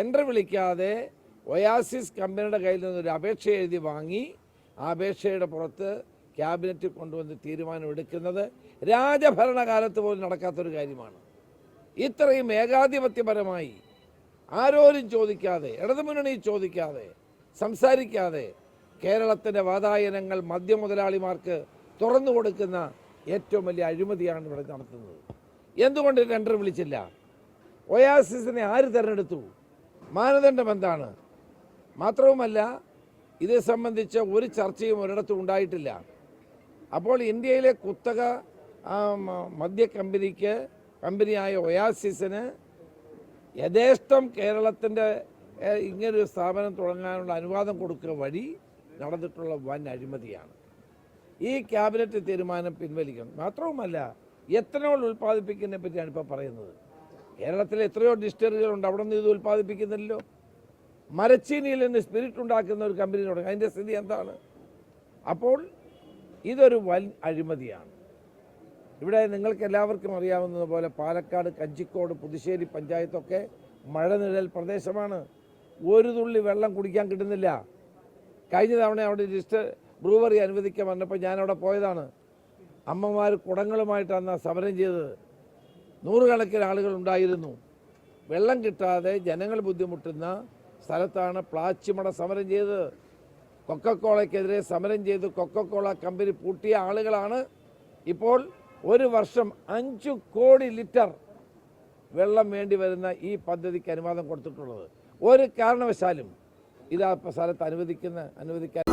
Tender വിളിക്കാതെ oasis കമ്പനിയുടെ കയ്യിൽ നിന്നൊരു അപേക്ഷ എഴുതി വാങ്ങി ആ അപേക്ഷയുടെ പുറത്ത് ക്യാബിനറ്റ് കൊണ്ടുവന്ന് തീരുമാനമെടുക്കുന്നത് രാജഭരണകാലത്ത് പോലും നടക്കാത്തൊരു കാര്യമാണ്. ഇത്രയും ഏകാധിപത്യപരമായി ആരോരും ചോദിക്കാതെ, ഇടതുമുന്നണി ചോദിക്കാതെ, സംസാരിക്കാതെ കേരളത്തിൻ്റെ വാതായനങ്ങൾ മദ്യമുതലാളിമാർക്ക് തുറന്നു കൊടുക്കുന്ന ഏറ്റവും വലിയ അഴിമതിയാണ് ഇവിടെ നടത്തുന്നത്. എന്തുകൊണ്ട് ടെൻഡർ വിളിച്ചില്ല? ഒയാസിസിനെ ആര് തിരഞ്ഞെടുത്തു? മാനദണ്ഡം എന്താണ്? മാത്രവുമല്ല, ഇത് സംബന്ധിച്ച് ഒരു ചർച്ചയും ഒരിടത്തും ഉണ്ടായിട്ടില്ല. അപ്പോൾ ഇന്ത്യയിലെ കുത്തക മദ്യ കമ്പനിയായ ഒയാസിസിന് യഥേഷ്ടം കേരളത്തിൻ്റെ ഇങ്ങനൊരു സ്ഥാപനം തുടങ്ങാനുള്ള അനുവാദം കൊടുക്കുക വഴി നടന്നിട്ടുള്ള വൻ അഴിമതിയാണ്. ഈ ക്യാബിനറ്റ് തീരുമാനം പിൻവലിക്കണം. മാത്രവുമല്ല, എത്തനോൾ ഉൽപ്പാദിപ്പിക്കുന്നതിനെ പറ്റിയാണ് ഇപ്പോൾ പറയുന്നത്. കേരളത്തിലെ എത്രയോ ഡിസ്റ്റിലറികളുണ്ട്, അവിടെ നിന്ന് ഇത് ഉൽപ്പാദിപ്പിക്കുന്നില്ലല്ലോ. മരച്ചീനിയിൽ നിന്ന് സ്പിരിറ്റ് ഉണ്ടാക്കുന്ന ഒരു കമ്പനി തുടങ്ങി, അതിൻ്റെ സ്ഥിതി എന്താണ്? അപ്പോൾ ഇതൊരു വൻ അഴിമതിയാണ്. ഇവിടെ നിങ്ങൾക്ക് എല്ലാവർക്കും അറിയാവുന്നതുപോലെ പാലക്കാട്, കഞ്ചിക്കോട്, പുതുശ്ശേരി പഞ്ചായത്തൊക്കെ മഴനിഴൽ പ്രദേശമാണ്. ഒരു തുള്ളി വെള്ളം കുടിക്കാൻ കിട്ടുന്നില്ല. കഴിഞ്ഞ തവണ അവിടെ ബ്രൂവറി അനുവദിക്കാൻ വന്നപ്പോൾ ഞാനവിടെ പോയതാണ്. അമ്മമാർ കുടങ്ങളുമായിട്ടാണ് സമരം ചെയ്തത്. നൂറുകണക്കിന് ആളുകൾ ഉണ്ടായിരുന്നു. വെള്ളം കിട്ടാതെ ജനങ്ങൾ ബുദ്ധിമുട്ടുന്ന സ്ഥലത്താണ് പ്ലാച്ചിമട സമരം ചെയ്തത്. കൊക്കക്കോളയ്ക്കെതിരെ സമരം ചെയ്ത് കൊക്കക്കോള കമ്പനി പൂട്ടിയ ആളുകളാണ് ഇപ്പോൾ ഒരു വർഷം 5 കോടി ലിറ്റർ വെള്ളം വേണ്ടി വരുന്ന ഈ പദ്ധതിക്ക് അനുവാദം കൊടുത്തിട്ടുള്ളത്. ഒരു കാരണവശാലും ഇത് ആ സ്ഥലത്ത് അനുവദിക്കാൻ